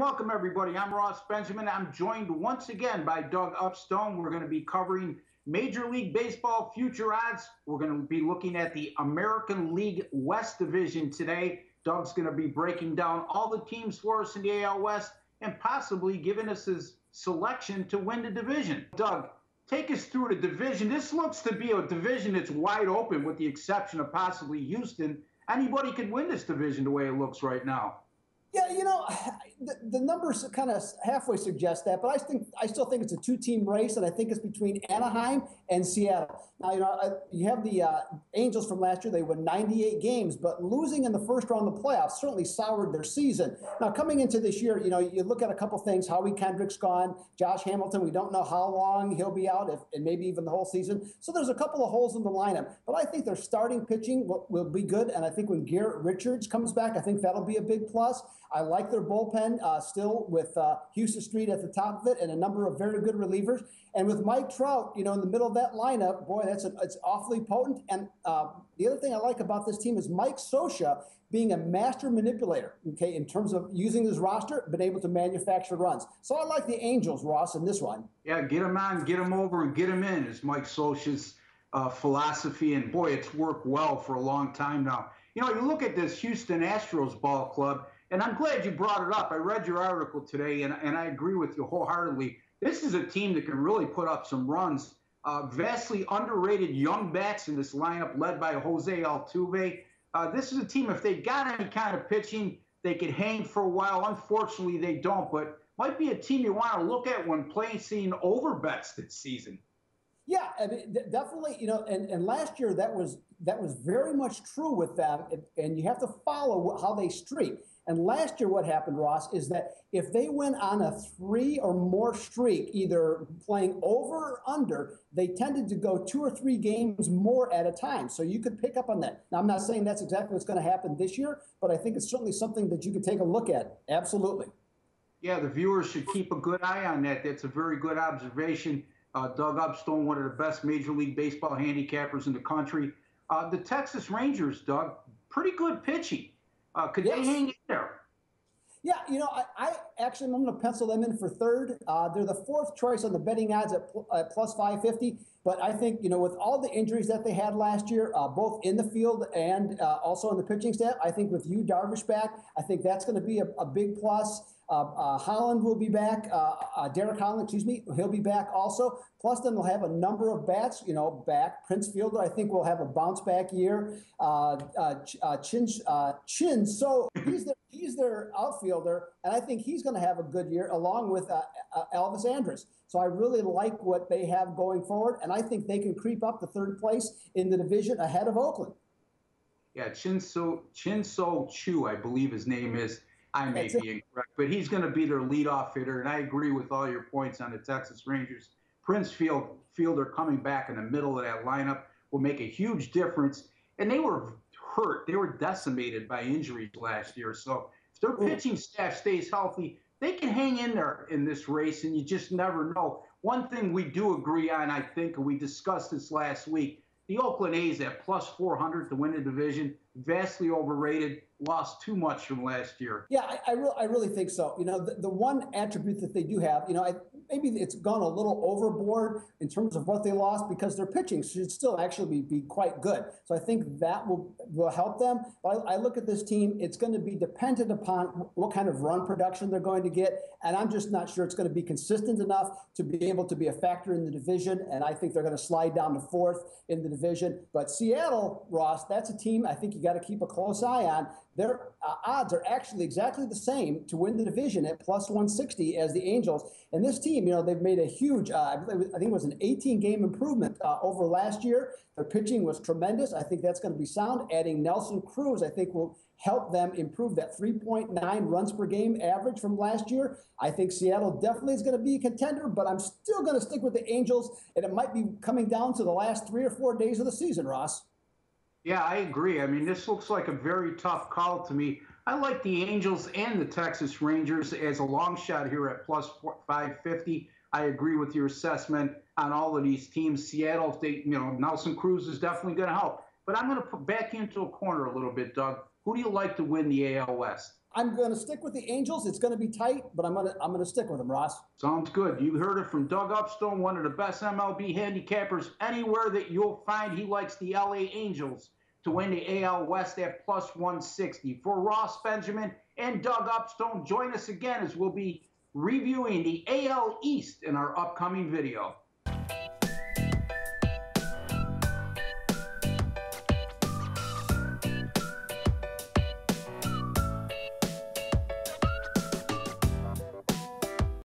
Welcome everybody. I'm Ross Benjamin. I'm joined once again by Doug Upstone. We're going to be covering Major League Baseball future odds. We're going to be looking at the American League West Division today. Doug's going to be breaking down all the teams for us in the AL West and possibly giving us his selection to win the division. Doug, take us through the division. This looks to be a division that's wide open with the exception of possibly Houston. Anybody could win this division the way it looks right now. Yeah, the numbers kind of halfway suggest that, but I still think it's a two-team race, and I think it's between Anaheim and Seattle. Now, you have the Angels from last year. They won 98 games, but losing in the first round of the playoffs certainly soured their season. Now, coming into this year, you look at a couple things. Howie Kendrick's gone. Josh Hamilton, we don't know how long he'll be out, and maybe even the whole season. So there's a couple of holes in the lineup. But I think their starting pitching will be good, and I think when Garrett Richards comes back, I think that'll be a big plus. I like their bullpen still with Houston Street at the top of it and a number of very good relievers. And with Mike Trout, in the middle of that lineup, boy, it's awfully potent. And the other thing I like about this team is Mike Scioscia being a master manipulator, okay, in terms of using his roster, been able to manufacture runs. So I like the Angels, Ross, in this one. Yeah, get them on, get them over, and get them in is Mike Scioscia's philosophy. And, boy, it's worked well for a long time now. You look at this Houston Astros ball club, and I'm glad you brought it up. I read your article today, and I agree with you wholeheartedly. This is a team that can really put up some runs. Vastly underrated young bats in this lineup led by Jose Altuve. This is a team, if they got any kind of pitching, they could hang for a while. Unfortunately, they don't, but might be a team you want to look at when placing over bets this season. Yeah, I mean, definitely, and last year that was very much true with them, and you have to follow how they streak. And last year what happened, Ross, is that if they went on a 3 or more streak, either playing over or under, they tended to go 2 or 3 games more at a time. So you could pick up on that. Now, I'm not saying that's exactly what's going to happen this year, but I think it's certainly something that you could take a look at. Absolutely. Yeah, the viewers should keep a good eye on that. That's a very good observation. Doug Upstone, one of the best Major League Baseball handicappers in the country. The Texas Rangers, Doug, pretty good pitching. Could they hang in there? Yeah, I actually, I'm going to pencil them in for third. They're the 4th choice on the betting odds at plus 550. But I think, with all the injuries that they had last year, both in the field and also in the pitching staff, I think with Yu Darvish back, I think that's going to be a big plus. Holland will be back. Derek Holland, excuse me, he'll be back also. Plus, then they'll have a number of bats, back. Prince Fielder, I think, will have a bounce back year. Chin, so he's their outfielder, and I think he's going to have a good year along with Elvis Andrus. So I really like what they have going forward, and I think they can creep up to 3rd place in the division ahead of Oakland. Yeah, Chin-So Chu, I believe his name is. I may be incorrect, but he's going to be their leadoff hitter, and I agree with all your points on the Texas Rangers. Prince Fielder coming back in the middle of that lineup will make a huge difference, and they were hurt. They were decimated by injuries last year, so if their pitching staff stays healthy, they can hang in there in this race, and you just never know. One thing we do agree on, I think, and we discussed this last week, the Oakland A's at plus 400 to win the division, vastly overrated, lost too much from last year. Yeah, I really think so. The one attribute that they do have, maybe it's gone a little overboard in terms of what they lost because their pitching should still actually be quite good. So I think that will help them. But I look at this team, it's going to be dependent upon what kind of run production they're going to get. And I'm just not sure it's going to be consistent enough to be able to be a factor in the division. And I think they're going to slide down to 4th in the division. But Seattle, Ross, that's a team I think you got to keep a close eye on. Their odds are actually exactly the same to win the division at plus 160 as the Angels. And this team, they've made a huge, I think it was an 18-game improvement over last year. Their pitching was tremendous. I think that's going to be sound. Adding Nelson Cruz, I think, will help them improve that 3.9 runs per game average from last year. I think Seattle definitely is going to be a contender, but I'm still going to stick with the Angels, and it might be coming down to the last 3 or 4 days of the season, Ross. Yeah, I agree. I mean, this looks like a very tough call to me. I like the Angels and the Texas Rangers as a long shot here at plus 550. I agree with your assessment on all of these teams. Seattle, if they, Nelson Cruz is definitely going to help. But I'm going to back you into a corner a little bit, Doug. Who do you like to win the AL West? I'm going to stick with the Angels. It's going to be tight, but I'm going to stick with them, Ross. Sounds good. You heard it from Doug Upstone, one of the best MLB handicappers anywhere that you'll find. He likes the LA Angels to win the AL West at +160. For Ross Benjamin and Doug Upstone, join us again as we'll be reviewing the AL East in our upcoming video.